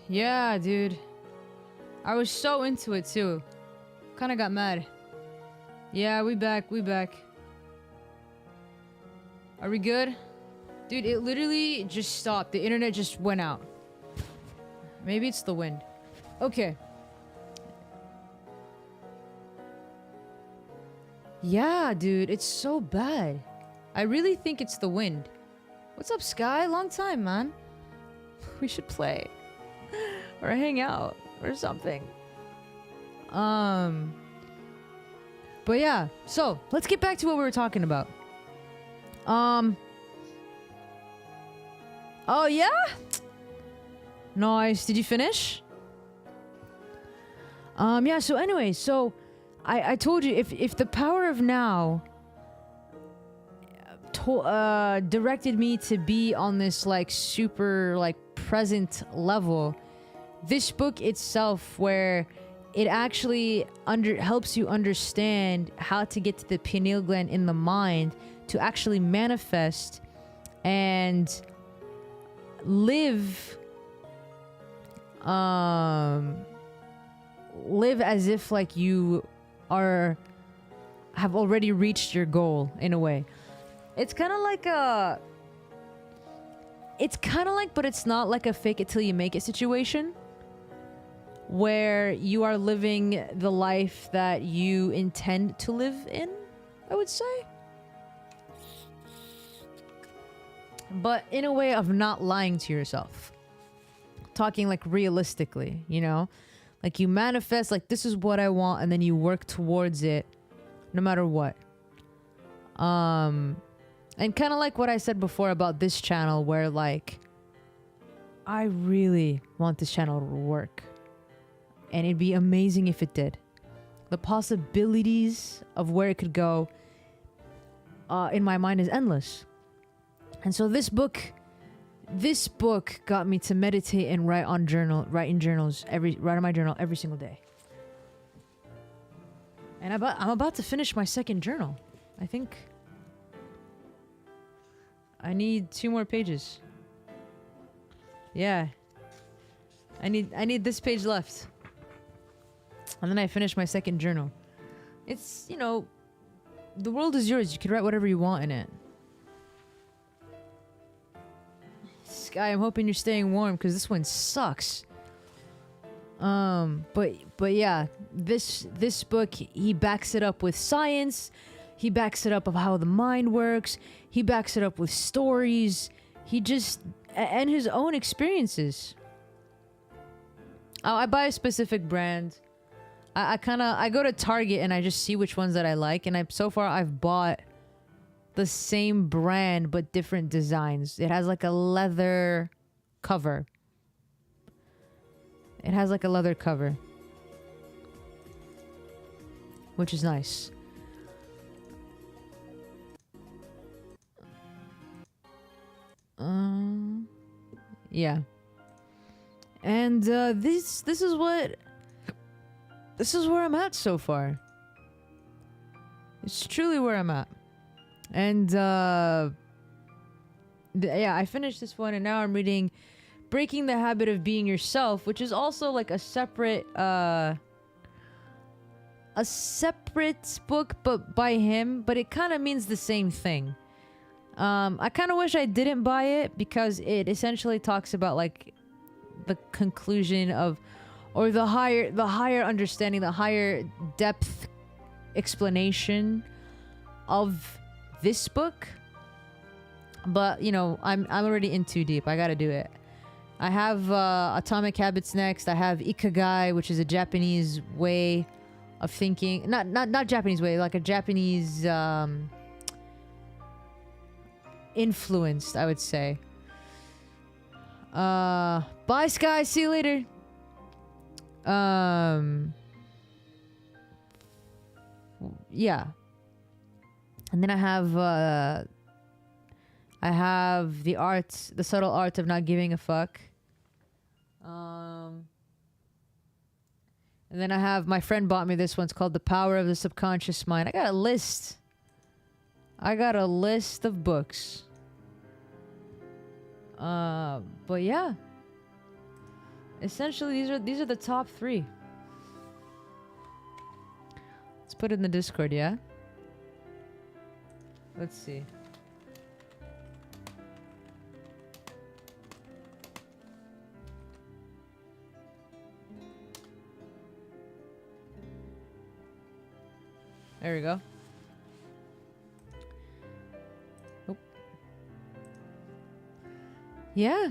Yeah, dude. I was so into it too. Kinda got mad. Yeah, we back, we back. Are we good? Dude, it literally just stopped. The internet just went out. Maybe it's the wind. Okay. Yeah, dude, it's so bad. I really think it's the wind. What's up, Sky? Long time, man. We should play. Or hang out. Or something. But yeah, so let's get back to what we were talking about. Oh yeah? Nice. Did you finish? Yeah, so anyway, so I told you if the power of now directed me to be on this like super like present level, this book itself where it actually helps you understand how to get to the pineal gland in the mind to actually manifest and live as if like you have already reached your goal in a way. It's kind of like but it's not like a fake it till you make it situation where you are living the life that you intend to live in, I would say. But in a way of not lying to yourself. Talking like realistically, you know? Like you manifest like this is what I want and then you work towards it no matter what. And kind of like what I said before about this channel where like I really want this channel to work. And it'd be amazing if it did. The possibilities of where it could go in my mind is endless. And so this book got me to meditate and write in journals write in my journal every single day. And I'm about to finish my second journal. I think I need 2 more pages. Yeah. I need this page left. And then I finish my second journal. It's, you know, the world is yours. You can write whatever you want in it. Sky, I'm hoping you're staying warm because this one sucks. But yeah, this book, he backs it up with science. He backs it up of how the mind works. He backs it up with stories. And his own experiences. I buy a specific brand. I go to Target and I just see which ones that I like. And so far I've bought the same brand but different designs. It has like a leather cover. It has like a leather cover. Which is nice. Yeah. And this is where I'm at so far. It's truly where I'm at. And yeah, I finished this one and now I'm reading Breaking the Habit of Being Yourself, which is also like a separate book but by him, but it kind of means the same thing. I kind of wish I didn't buy it because it essentially talks about like the conclusion of or the higher understanding, the higher depth explanation of this book. But, you know, I'm already in too deep. I gotta do it. I have Atomic Habits next. I have Ikigai, which is a Japanese way of thinking. Not Japanese way, like a Japanese influenced, I would say. Bye, Sky. See you later. Yeah. And then I have the subtle art of not giving a fuck. And then I have, my friend bought me this one. It's called The Power of the Subconscious Mind. I got a list of books. But yeah. Essentially, these are the top 3. Let's put it in the Discord, yeah? Let's see. There we go. Oop. Yeah.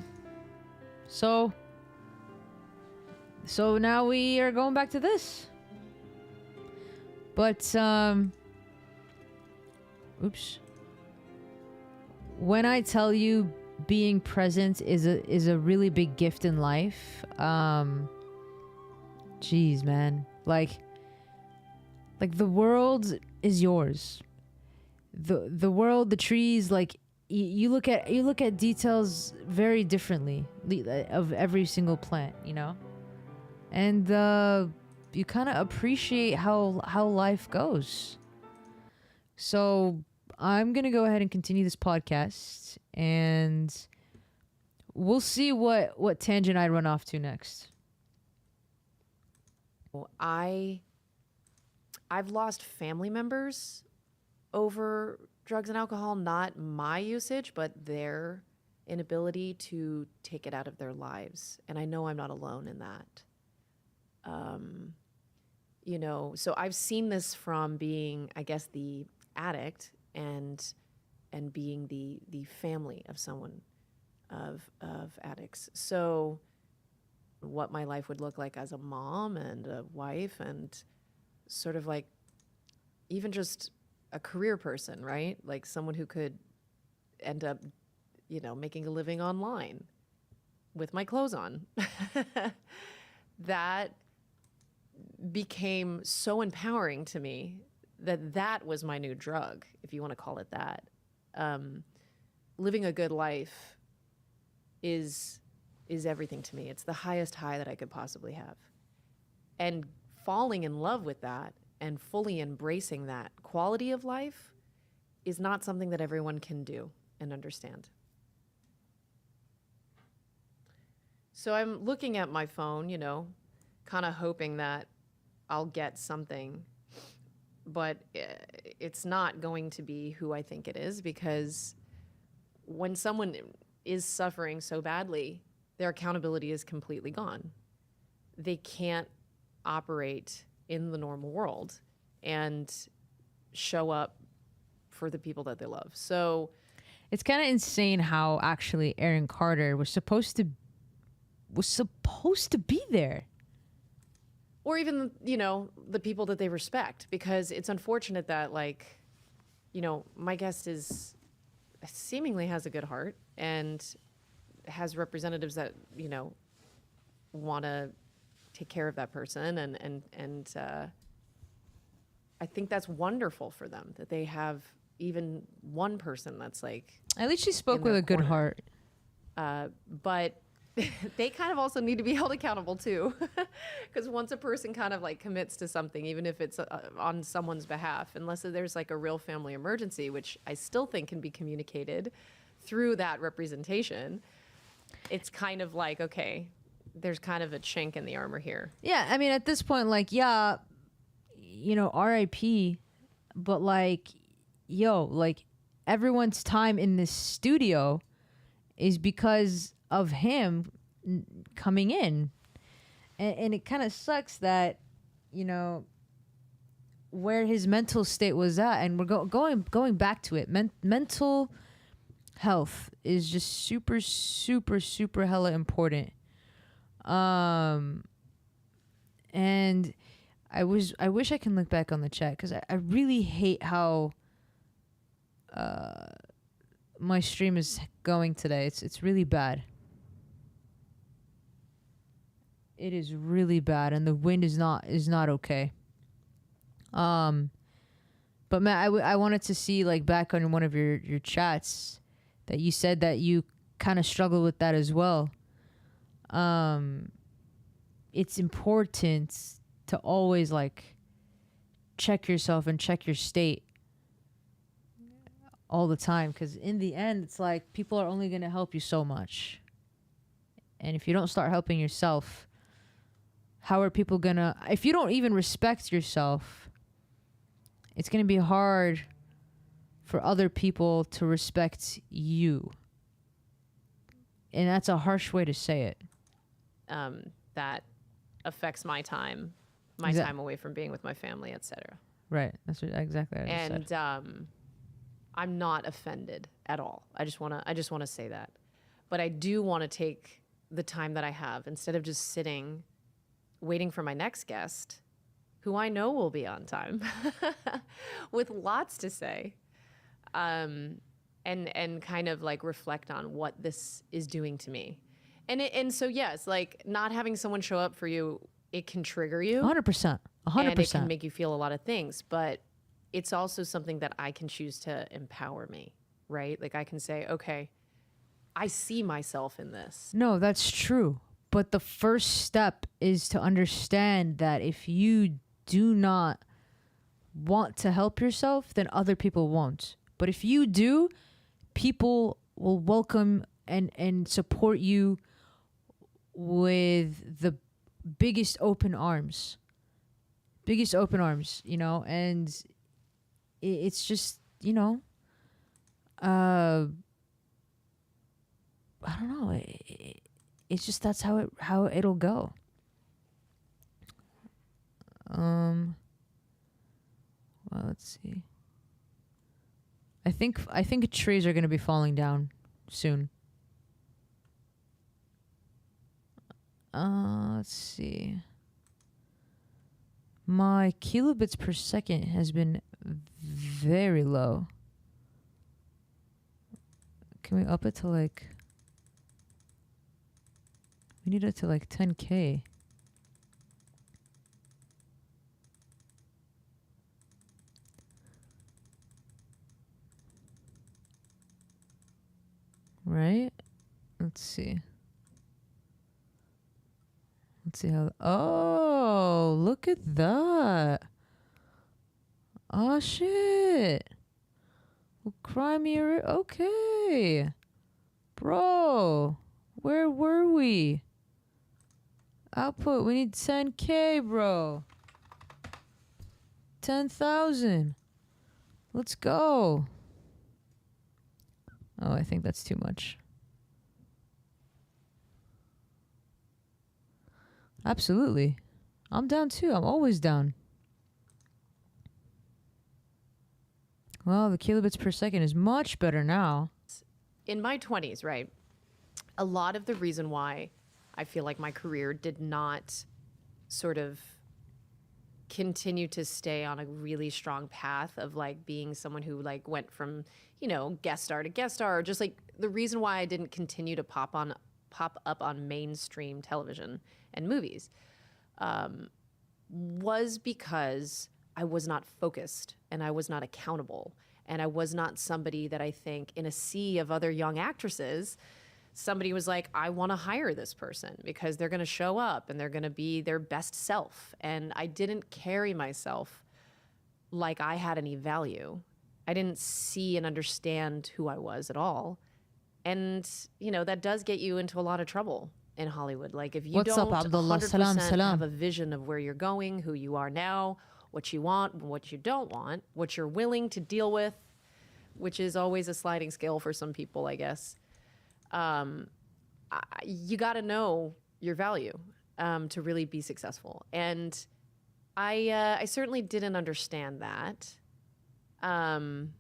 So now we are going back to this. But oops. When I tell you being present is a really big gift in life, geez, man. Like the world is yours. The world, the trees, like you look at details very differently of every single plant, you know? And you kind of appreciate how life goes. So I'm going to go ahead and continue this podcast, and we'll see what tangent I run off to next. I've lost family members over drugs and alcohol, not my usage, but their inability to take it out of their lives. And I know I'm not alone in that. You know, so I've seen this from being, I guess, the addict and being the family of someone of addicts. So what my life would look like as a mom and a wife and sort of like even just a career person, right? Like someone who could end up, you know, making a living online with my clothes on. That became so empowering to me that was my new drug, if you want to call it that. Living a good life is everything to me. It's the highest high that I could possibly have. And falling in love with that and fully embracing that quality of life is not something that everyone can do and understand. So I'm looking at my phone, you know, kind of hoping that I'll get something, but it's not going to be who I think it is, because when someone is suffering so badly, their accountability is completely gone. They can't operate in the normal world and show up for the people that they love. So it's kind of insane how actually Aaron Carter was supposed to be there. Or even, you know, the people that they respect, because it's unfortunate that, like, you know, my guest seemingly has a good heart and has representatives that, you know, want to take care of that person. And I think that's wonderful for them that they have even one person that's like. At least she spoke with a good heart. But they kind of also need to be held accountable too, because once a person kind of like commits to something, even if it's on someone's behalf, unless there's like a real family emergency, which I still think can be communicated through that representation, it's kind of like, okay, there's kind of a chink in the armor here. Yeah, I mean, at this point, like, yeah, you know, RIP, but like, yo, like everyone's time in this studio is because of him coming in, and it kind of sucks that, you know, where his mental state was at, and we're going back to it. Mental health is just super hella important. And I wish I can look back on the chat, because I really hate how my stream is going today. It's really bad. It is really bad, and the wind is not okay. But Matt, I wanted to see, like, back on one of your chats that you said that you kind of struggle with that as well. It's important to always, like, check yourself and check your state all the time, because in the end, it's like people are only going to help you so much. And if you don't start helping yourself, how are people gonna, if you don't even respect yourself, it's gonna be hard for other people to respect you. And that's a harsh way to say it. That affects my time away from being with my family, etc. Right. That's exactly what I just said. And I'm not offended at all. I just want to say that. But I do want to take the time that I have instead of just sitting waiting for my next guest, who I know will be on time with lots to say. And kind of like reflect on what this is doing to me. And so yes, like not having someone show up for you, it can trigger you. 100%. 100%. And it can make you feel a lot of things, but it's also something that I can choose to empower me, right? Like I can say, okay, I see myself in this. No, that's true. But the first step is to understand that if you do not want to help yourself, then other people won't. But if you do, people will welcome and support you with the biggest open arms. Biggest open arms, you know, and it's just, you know, I don't know. It's just that's how it'll go. Well, let's see. I think trees are going to be falling down soon. Let's see. My kilobits per second has been very low. Can we up it to like... We need it to like 10K. Right? Let's see. Let's see how... Oh, look at that. Oh, shit. Well, cry me a... Okay. Bro. Where were we? Output. We need 10K, bro. 10,000. Let's go. Oh, I think that's too much. Absolutely. I'm down too. I'm always down. Well, the kilobits per second is much better now. In my 20s, right, a lot of the reason why I feel like my career did not sort of continue to stay on a really strong path of like being someone who like went from, you know, guest star to guest star, or just like the reason why I didn't continue to pop up on mainstream television and movies was because I was not focused and I was not accountable and I was not somebody that I think in a sea of other young actresses, somebody was like, I want to hire this person because they're going to show up and they're going to be their best self. And I didn't carry myself like I had any value. I didn't see and understand who I was at all. And, you know, that does get you into a lot of trouble in Hollywood. Like if you What's don't up, Abdullah? 100% Salam, salam. have a vision of where you're going, who you are now, what you want, what you don't want, what you're willing to deal with, which is always a sliding scale for some people, I guess. You got to know your value to really be successful. And I certainly didn't understand that. And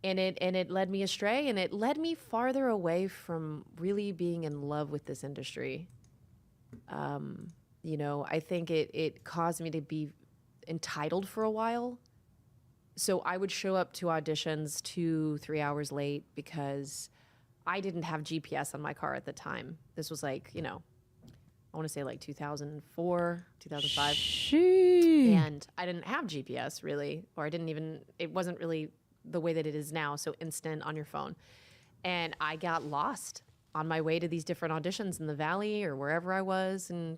it led me astray, and it led me farther away from really being in love with this industry. You know, I think it caused me to be entitled for a while. So I would show up to auditions 2-3 hours late because I didn't have GPS on my car at the time. This was like, you know, I want to say like 2004, 2005. Sheesh. And I didn't have GPS really, or it wasn't really the way that it is now, so instant on your phone. And I got lost on my way to these different auditions in the Valley or wherever I was in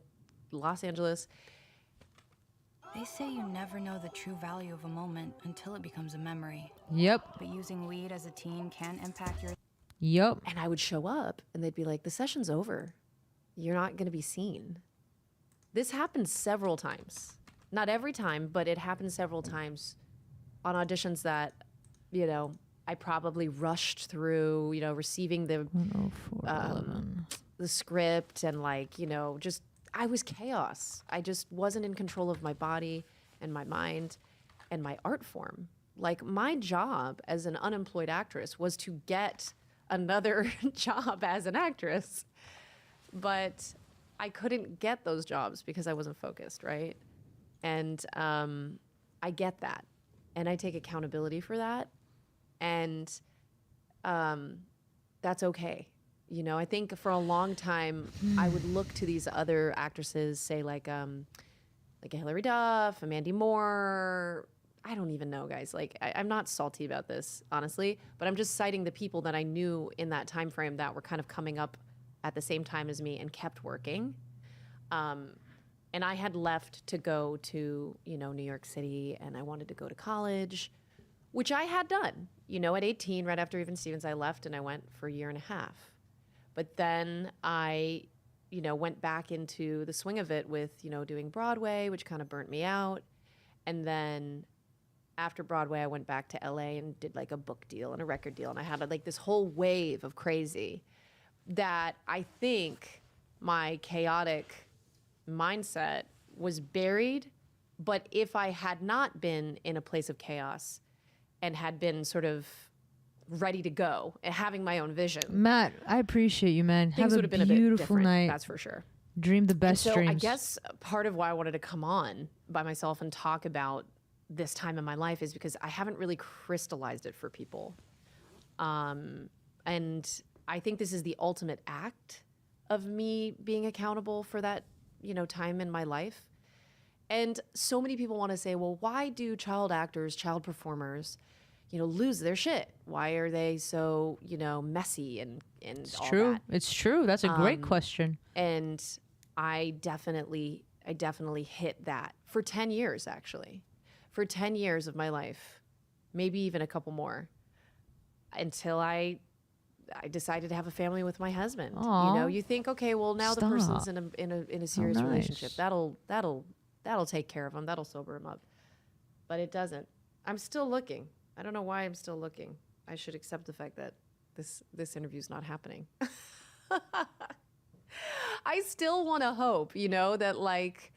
Los Angeles. They say you never know the true value of a moment until it becomes a memory. Yep. But using weed as a teen can impact your... Yep. And I would show up and they'd be like, the session's over. you're not going to be seen. This happened several times. Not every time, but it happened several times on auditions that, you know, I probably rushed through, you know, receiving the 10411. the script and like, you know, just I was chaos. I just wasn't in control of my body and my mind and my art form. Like my job as an unemployed actress was to get another job as an actress. But I couldn't get those jobs because I wasn't focused, right? And I get that. And I take accountability for that. And that's okay. You know, I think for a long time, I would look to these other actresses, say like Hilary Duff, Mandy Moore. I don't even know, guys. Like, I'm not salty about this, honestly, but I'm just citing the people that I knew in that time frame that were kind of coming up at the same time as me and kept working. And I had left to go to, you know, New York City, and I wanted to go to college, which I had done. You know, at 18, right after Even Stevens, I left and I went for a year and a half. But then I, you know, went back into the swing of it with, you know, doing Broadway, which kind of burnt me out. And then after Broadway, I went back to LA and did like a book deal and a record deal. And I had like this whole wave of crazy that I think my chaotic mindset was buried. But if I had not been in a place of chaos and had been sort of ready to go and having my own vision, Matt, I appreciate you, man. things Have would a have been a bit beautiful different. night. That's for sure. Dream the best So dreams. I guess part of why I wanted to come on by myself and talk about this time in my life is because I haven't really crystallized it for people. And I think this is the ultimate act of me being accountable for that, you know, time in my life. And so many people want to say, well, why do child actors, child performers, you know, lose their shit? Why are they so, you know, messy and It's all true. that? It's true. That's a great question. And I definitely hit that for 10 years, actually. For 10 years of my life, maybe even a couple more, until I decided to have a family with my husband. Aw. You know, you think, okay, well, now the person's in a serious nice. relationship. That'll take care of him. That'll sober him up. But it doesn't. I'm still looking. I don't know why I'm still looking. I should accept the fact that this interview's not happening. I still want to hope, you know, that like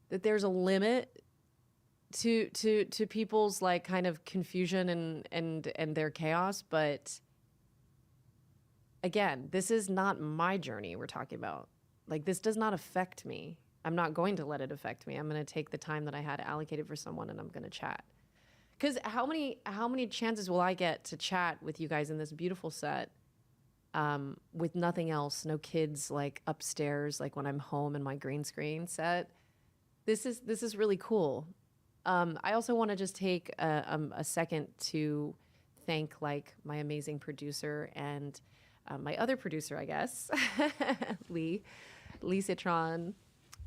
that there's a limit to people's like kind of confusion and their chaos, but again, this is not my journey we're talking about. Like this does not affect me. I'm not going to let it affect me. I'm going to take the time that I had allocated for someone and I'm going to chat. Cuz how many chances will I get to chat with you guys in this beautiful set? With nothing else, no kids like upstairs, like when I'm home in my green screen set. This is really cool. I also want to just take a second to thank like my amazing producer and my other producer, I guess, Lee Citron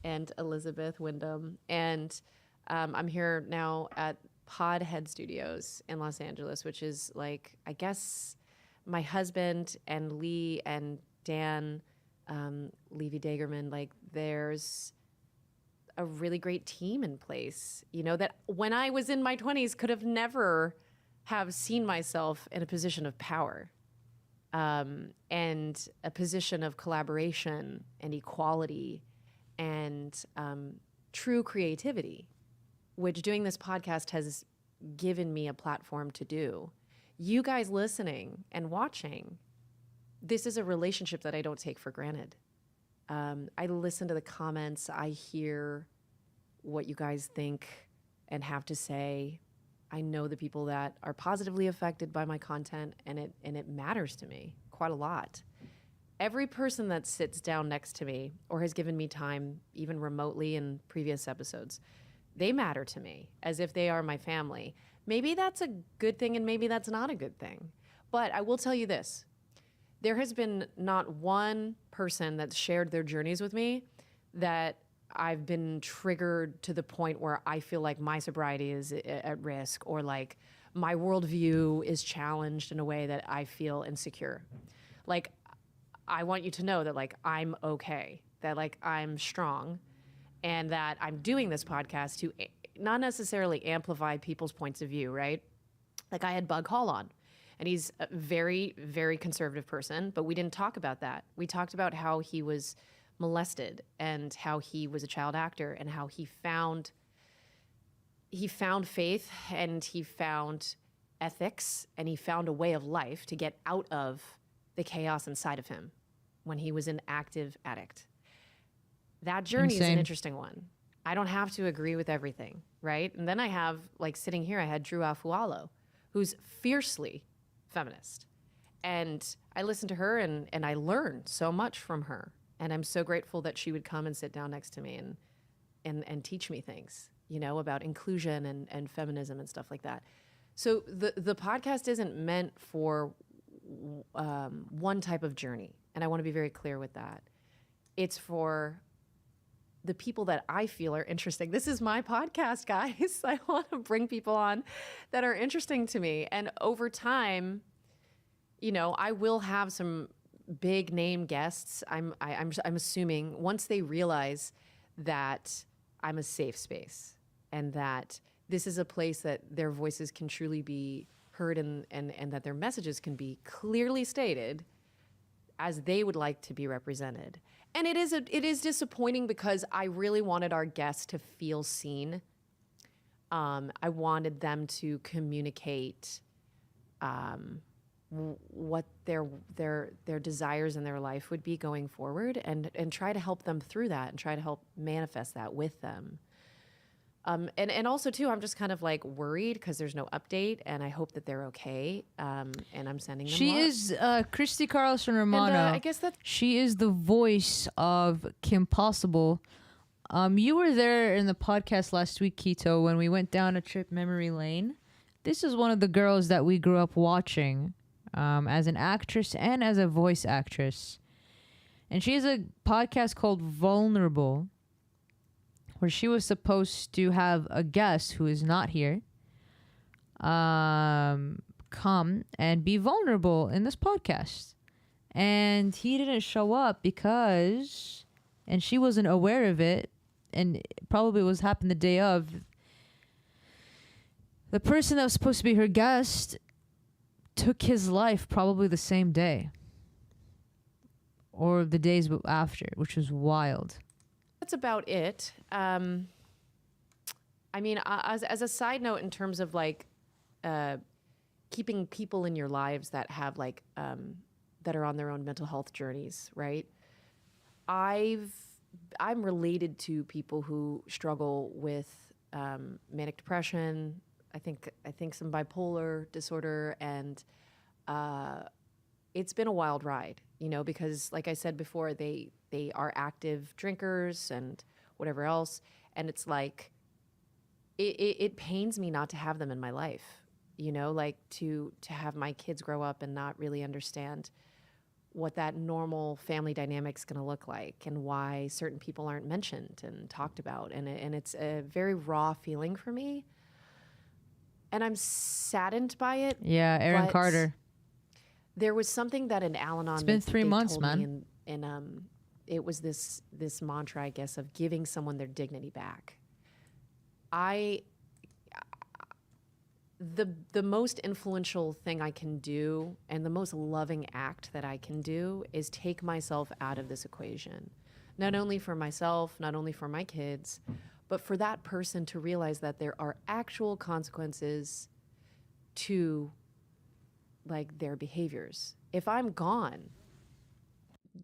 and Elizabeth Wyndham. And I'm here now at Podhead Studios in Los Angeles, which is like, I guess, my husband and Lee and Dan, Levy Dagerman, like there's a really great team in place, you know, that when I was in my 20s could have never have seen myself in a position of power and a position of collaboration and equality and true creativity, which doing this podcast has given me a platform to do. You guys listening and watching, this is a relationship that I don't take for granted. I listen to the comments. I hear what you guys think and have to say. I know the people that are positively affected by my content, and it matters to me quite a lot. Every person that sits down next to me or has given me time, even remotely in previous episodes, they matter to me as if they are my family. Maybe that's a good thing and maybe that's not a good thing. But I will tell you this. There has been not one person that's shared their journeys with me that I've been triggered to the point where I feel like my sobriety is at risk or like my worldview is challenged in a way that I feel insecure. Like I want you to know that like I'm okay, that like I'm strong, and that I'm doing this podcast to not necessarily amplify people's points of view, right? Like I had Bug Hall on, and he's a very, very conservative person, but we didn't talk about that. We talked about how he was molested and how he was a child actor and how he found faith and he found ethics and he found a way of life to get out of the chaos inside of him when he was an active addict. That journey is an interesting one. I don't have to agree with everything, right? And then I have, like sitting here, I had Drew Afualo, who's fiercely feminist. And I listened to her and I learned so much from her. And I'm so grateful that she would come and sit down next to me and teach me things, you know, about inclusion and feminism and stuff like that. So the podcast isn't meant for one type of journey. And I want to be very clear with that. It's for the people that I feel are interesting. This is my podcast, guys. I want to bring people on that are interesting to me. And over time, you know, I will have some big name guests. I'm assuming once they realize that I'm a safe space and that this is a place that their voices can truly be heard and that their messages can be clearly stated as they would like to be represented. And it is disappointing because I really wanted our guests to feel seen. I wanted them to communicate what their desires in their life would be going forward, and try to help them through that and try to help manifest that with them. And also too, I'm just kind of like worried because there's no update, and I hope that they're okay. And I'm sending them. She love. is Christy Carlson Romano. And, I guess that's she is the voice of Kim Possible. You were there in the podcast last week, Keto, when we went down a trip memory lane. This is one of the girls that we grew up watching as an actress and as a voice actress. And she has a podcast called Vulnerable, where she was supposed to have a guest who is not here come and be vulnerable in this podcast. And he didn't show up because, and she wasn't aware of it, and it probably was happened the day of, the person that was supposed to be her guest took his life probably the same day or the days after, which was wild. That's about it. I mean, as a side note, in terms of like keeping people in your lives that have like that are on their own mental health journeys, right? I'm related to people who struggle with manic depression. I think some bipolar disorder, and it's been a wild ride, you know, because like I said before, they are active drinkers and whatever else. And it's like, it pains me not to have them in my life, you know, like to have my kids grow up and not really understand what that normal family dynamic's going to look like and why certain people aren't mentioned and talked about. And it's a very raw feeling for me. And I'm saddened by it. Yeah, Aaron Carter. There was something that in Al-Anon, it's been 3 months, man. And it was this mantra, I guess, of giving someone their dignity back. The most influential thing I can do and the most loving act that I can do is take myself out of this equation. Not only for myself, not only for my kids, but for that person to realize that there are actual consequences to like their behaviors. If I'm gone,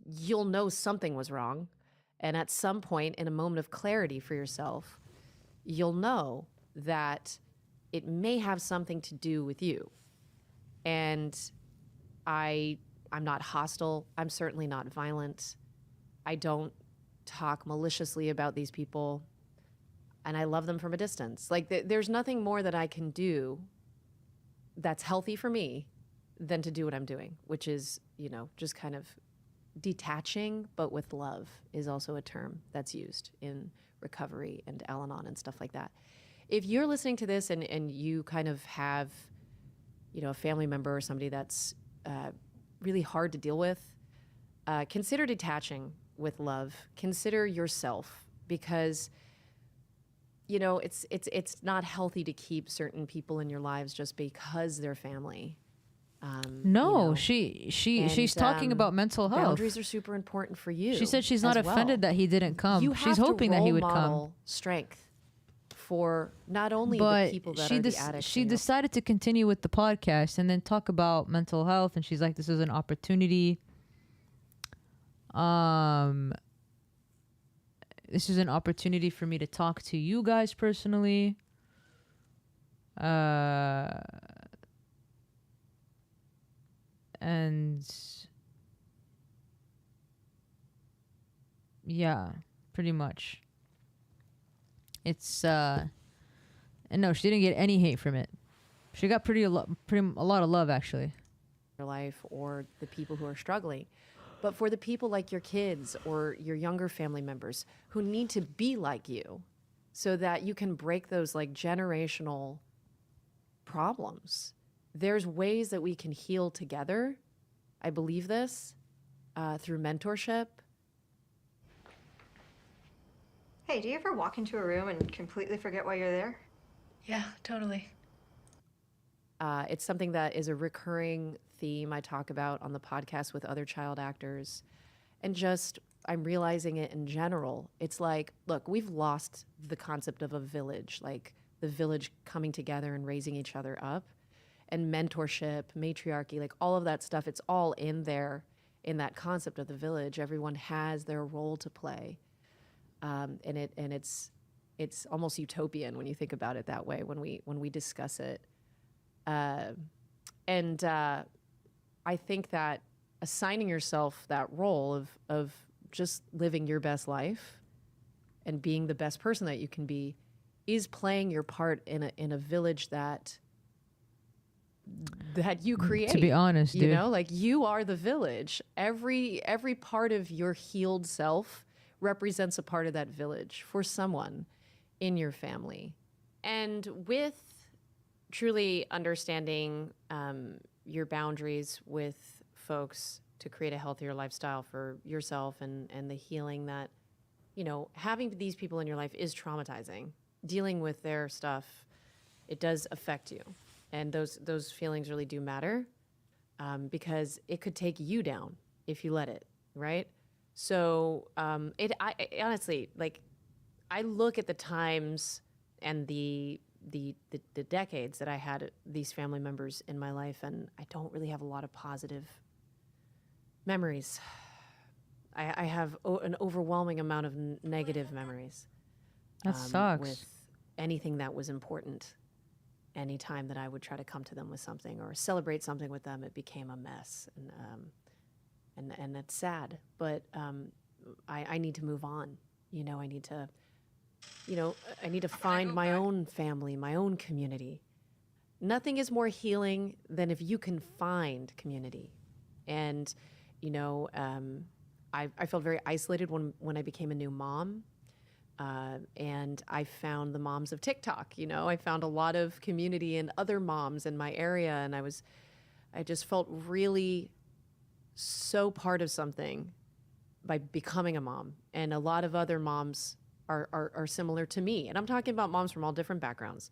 you'll know something was wrong. And at some point in a moment of clarity for yourself, you'll know that it may have something to do with you. And I'm not hostile. I'm certainly not violent. I don't talk maliciously about these people. And I love them from a distance. Like there's nothing more that I can do that's healthy for me than to do what I'm doing, which is, you know, just kind of detaching, but with love is also a term that's used in recovery and Al-Anon and stuff like that. If you're listening to this and you kind of have, you know, a family member or somebody that's really hard to deal with, consider detaching with love. Consider yourself, because it's not healthy to keep certain people in your lives just because they're family. No, she's talking about mental health. Boundaries are super important for you. She said she's not offended that he didn't come. You She's have hoping to that he role would model come. strength for not only But the people that are the addicts. she decided to continue with the podcast and then talk about mental health, and she's like, "This is an opportunity. This is an opportunity for me to talk to you guys personally." And yeah, pretty much. It's and no, she didn't get any hate from it. She got a lot of love, actually. your life, or the people who are struggling. But for the people like your kids or your younger family members who need to be like you, so that you can break those like generational problems, there's ways that we can heal together. I believe this through mentorship. Hey, do you ever walk into a room and completely forget why you're there? Yeah, totally. It's something that is a recurring theme I talk about on the podcast with other child actors. And just, I'm realizing it in general. It's like, look, we've lost the concept of a village, like the village coming together and raising each other up. And mentorship, matriarchy, like all of that stuff, it's all in there in that concept of the village. Everyone has their role to play. And it's almost utopian when you think about it that way, when we discuss it. I think that assigning yourself that role of just living your best life and being the best person that you can be is playing your part in a village that you create. To be honest, dude. You know, like you are the village. Every part of your healed self represents a part of that village for someone in your family. And with truly understanding your boundaries with folks to create a healthier lifestyle for yourself and the healing that, having these people in your life is traumatizing. Dealing with their stuff, it does affect you. And those feelings really do matter because it could take you down if you let it, right? So I honestly, like, I look at the times and the decades that I had these family members in my life, and I don't really have a lot of positive memories. I have an overwhelming amount of negative memories. That sucks. With anything that was important. Anytime that I would try to come to them with something or celebrate something with them, it became a mess, and that's sad. But I need to move on. I need to. I need to find my own family, my own community. Nothing is more healing than if you can find community. And, I felt very isolated when I became a new mom. And I found the moms of TikTok. I found a lot of community in other moms in my area. And I just felt really so part of something by becoming a mom. And a lot of other moms are similar to me. And I'm talking about moms from all different backgrounds.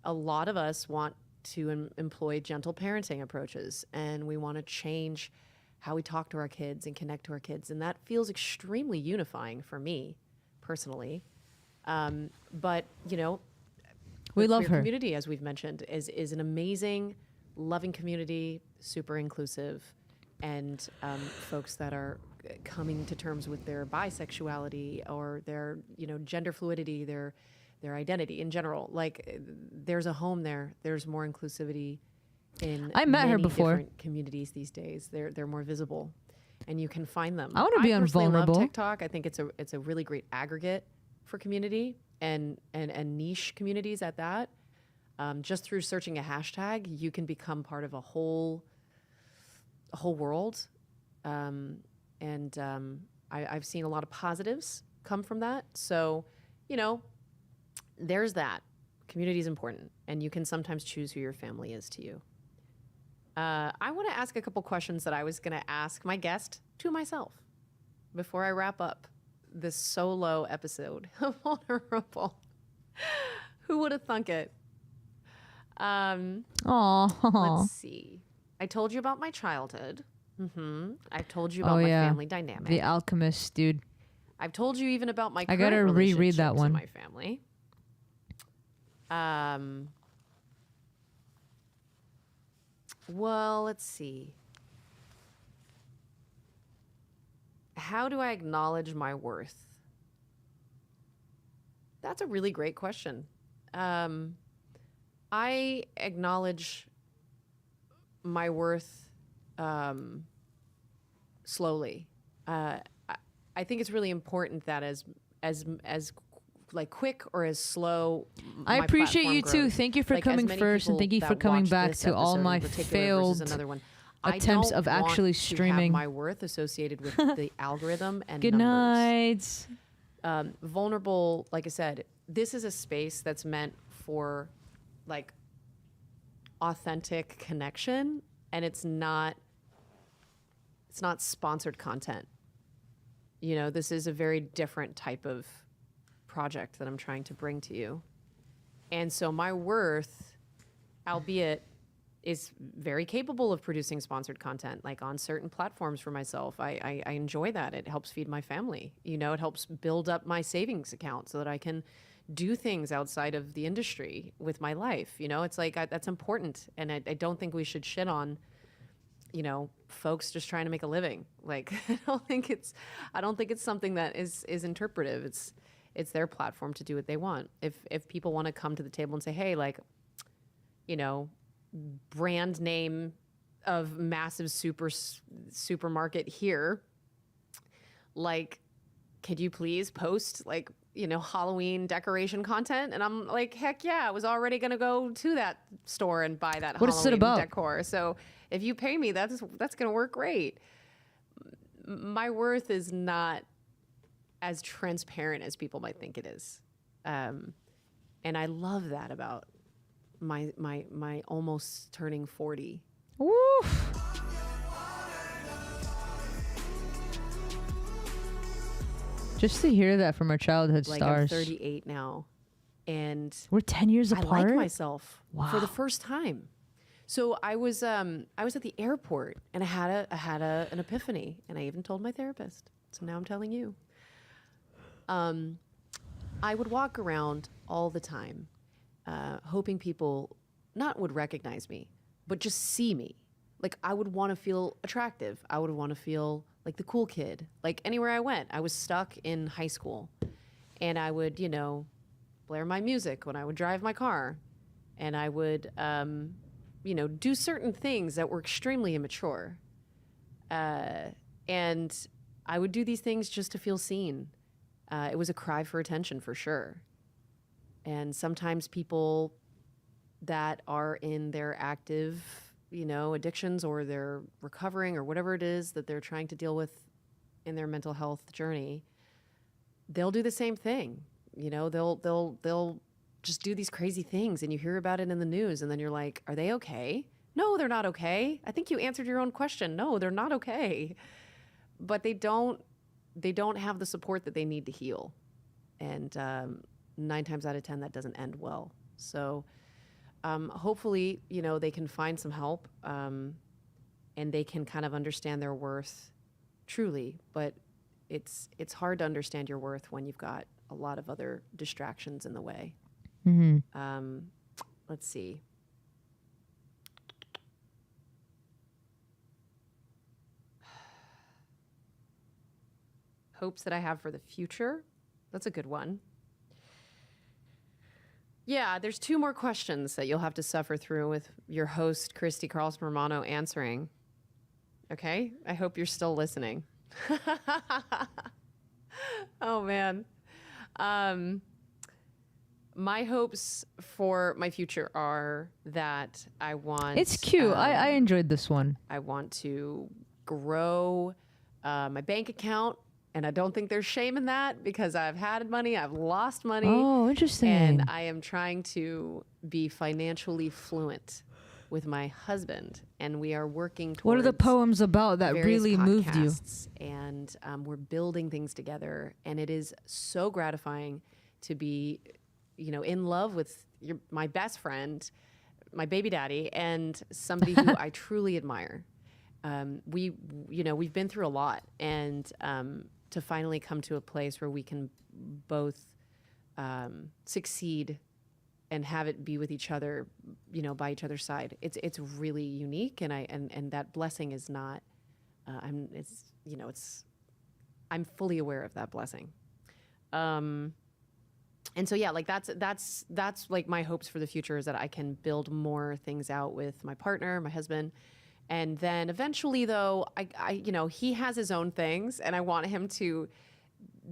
A lot of us want to employ gentle parenting approaches, and we want to change how we talk to our kids and connect to our kids. And that feels extremely unifying for me personally. But, we love her. Community, as we've mentioned, is an amazing, loving community, super inclusive, and folks that are coming to terms with their bisexuality or their, gender fluidity, their identity in general. Like, there's a home there. There's more inclusivity in I met her before. different communities these days. They're more visible, and you can find them. I want to be personally invulnerable. love TikTok. I think it's a really great aggregate for community and niche communities at that. Just through searching a hashtag, you can become part of a whole world. I've seen a lot of positives come from that. So, there's that. Community is important, and you can sometimes choose who your family is to you. I want to ask a couple questions that I was going to ask my guest to myself before I wrap up this solo episode of Vulnerable. Who would have thunk it? Aw. Let's see. I told you about my childhood. I've told you about my yeah. family dynamic. The Alchemist, dude. I've told you even about my I current gotta reread that relationships one. in my family. Well, let's see. How do I acknowledge my worth? That's a really great question. I acknowledge my worth slowly. I think it's really important that as like quick or as slow. I my appreciate platform you too. grows. Thank you for Like, as coming many first, and people thank you for that coming watch back this to all episode my in particular versus failed another one. attempts I don't of actually want to have streaming. my worth associated with the algorithm and Good numbers. night. Vulnerable, like I said, this is a space that's meant for like authentic connection, and it's not sponsored content. You know, this is a very different type of project that I'm trying to bring to you. And so my worth, albeit, is very capable of producing sponsored content, like on certain platforms for myself. I enjoy that. It helps feed my family. You know, it helps build up my savings account so that I can do things outside of the industry with my life. You know, it's like that's important. And I don't think we should shit on, you know, folks just trying to make a living. Like, I don't think it's something that is interpretive. It's their platform to do what they want. If people want to come to the table and say, hey, like, you know, brand name of massive supermarket here, like, could you please post like, you know, Halloween decoration content? And I'm like, heck yeah, I was already gonna go to that store and buy that What is it Halloween about? decor. So if you pay me, that's gonna work great. My worth is not as transparent as people might think it is, and I love that about my almost turning 40. Woof. Just to hear that from our childhood Like, stars. I'm 38 now, and We're 10 years I apart. like myself for Wow. the first time. So I was at the airport, and I had an epiphany, and I even told my therapist. So now I'm telling you. I would walk around all the time, hoping people not would recognize me, but just see me. Like, I would want to feel attractive. I would want to feel like the cool kid. Like, anywhere I went, I was stuck in high school, and I would, you know, blare my music when I would drive my car, and I would, you know, do certain things that were extremely immature. And I would do these things just to feel seen. It was a cry for attention, for sure. And sometimes people that are in their active, you know, addictions, or they're recovering, or whatever it is that they're trying to deal with in their mental health journey, they'll do the same thing. You know, they'll just do these crazy things, and you hear about it in the news, and then you're like, are they okay? No, they're not okay. I think you answered your own question. No, they're not okay. But they don't have the support that they need to heal. And 9 times out of 10, that doesn't end well. So hopefully, you know, they can find some help, and they can kind of understand their worth truly. But it's hard to understand your worth when you've got a lot of other distractions in the way. Mm-hmm. Let's see. Hopes that I have for the future. That's a good one. Yeah, there's 2 more questions that you'll have to suffer through with your host, Christy Carlson Romano, answering. Okay? I hope you're still listening. Oh, man. My hopes for my future are that I want... It's cute. I enjoyed this one. I want to grow my bank account. And I don't think there's shame in that, because I've had money, I've lost money. Oh, interesting. And I am trying to be financially fluent. with my husband, and we are working towards What are the poems about that various really moved you? podcasts, and we're building things together, and it is so gratifying to be, in love with my best friend, my baby daddy, and somebody who I truly admire. We've been through a lot, and to finally come to a place where we can both succeed and have it be with each other, by each other's side. It's really unique, and that blessing is not. I'm fully aware of that blessing. And so, yeah, like that's like my hopes for the future is that I can build more things out with my partner, my husband. And then eventually, though, I he has his own things, and I want him to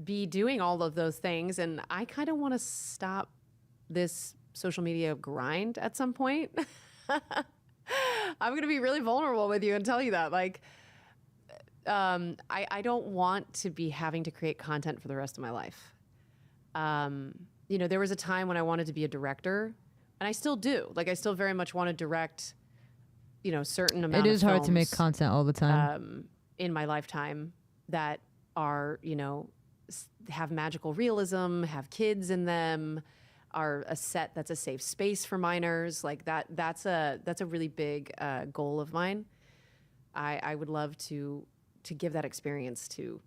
be doing all of those things. And I kind of want to stop this social media grind at some point. I'm going to be really vulnerable with you and tell you that. Like, I don't want to be having to create content for the rest of my life. There was a time when I wanted to be a director, and I still do. Like, I still very much want to direct, certain amount of It is hard to films, make content all the time. in my lifetime that are, have magical realism, have kids in them, are a set that's a safe space for minors. Like that's a really big goal of mine. I would love to give that experience to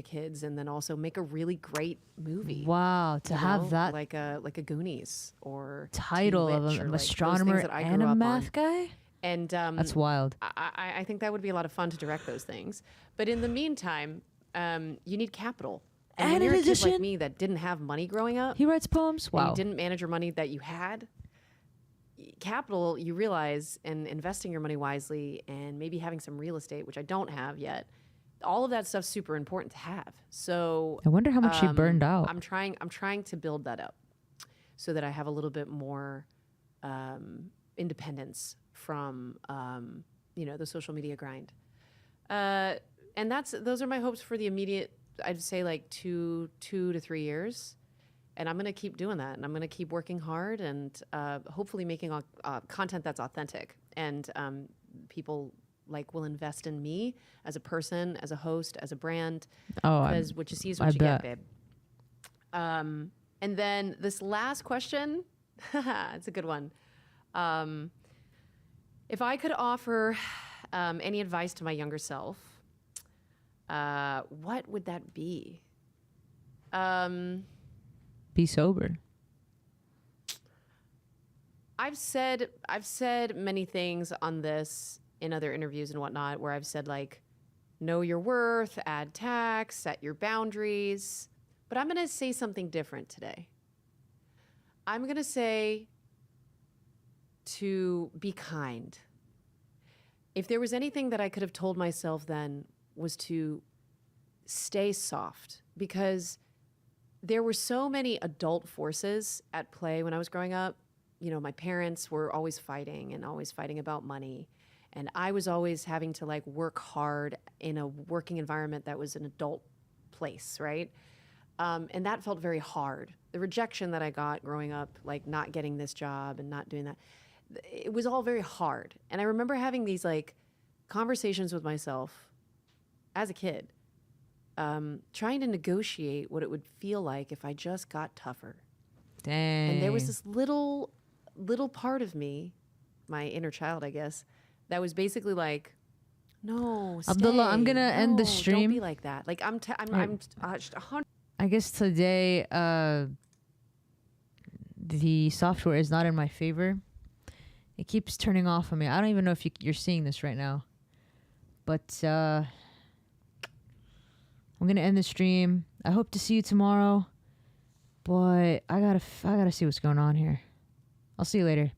kids, and then also make a really great movie. Wow, to have that like a Goonies or title Teen of Witch, or an like those astronomer things that I and grew a up math on. guy? And That's wild. I think that would be a lot of fun to direct those things. But in the meantime, you need capital. And when And you're in a kid like addition- me that didn't have money growing up, He writes poems? and Wow. you didn't manage your money that you had, capital, you realize, and investing your money wisely, and maybe having some real estate, which I don't have yet, all of that stuff's super important to have. So I wonder how much she burned out. I'm trying to build that up so that I have a little bit more independence from the social media grind. And those are my hopes for the immediate, I'd say like 2 to 3 years. And I'm going to keep doing that, and I'm going to keep working hard, and hopefully making content that's authentic, and people will invest in me as a person, as a host, as a brand, because what you see is what you get, babe. And then this last question, it's a good one. If I could offer any advice to my younger self, what would that be? Be sober. I've said many things on this in other interviews and whatnot, where I've said know your worth, add tax, set your boundaries. But I'm going to say something different today. I'm going to say to be kind. If there was anything that I could have told myself then, was to stay soft, because there were so many adult forces at play when I was growing up. My parents were always fighting about money. And I was always having to work hard in a working environment that was an adult place, right? And that felt very hard. The rejection that I got growing up, not getting this job and not doing that, it was all very hard. And I remember having these conversations with myself as a kid, trying to negotiate what it would feel like if I just got tougher. Dang. And there was this little part of me, my inner child, I guess, that was basically no, stay. Abdullah, I'm gonna end the stream. Don't be like that. I'm just 100. I guess today the software is not in my favor. It keeps turning off on me. I don't even know if you're seeing this right now. But I'm going to end the stream. I hope to see you tomorrow. But I gotta see what's going on here. I'll see you later.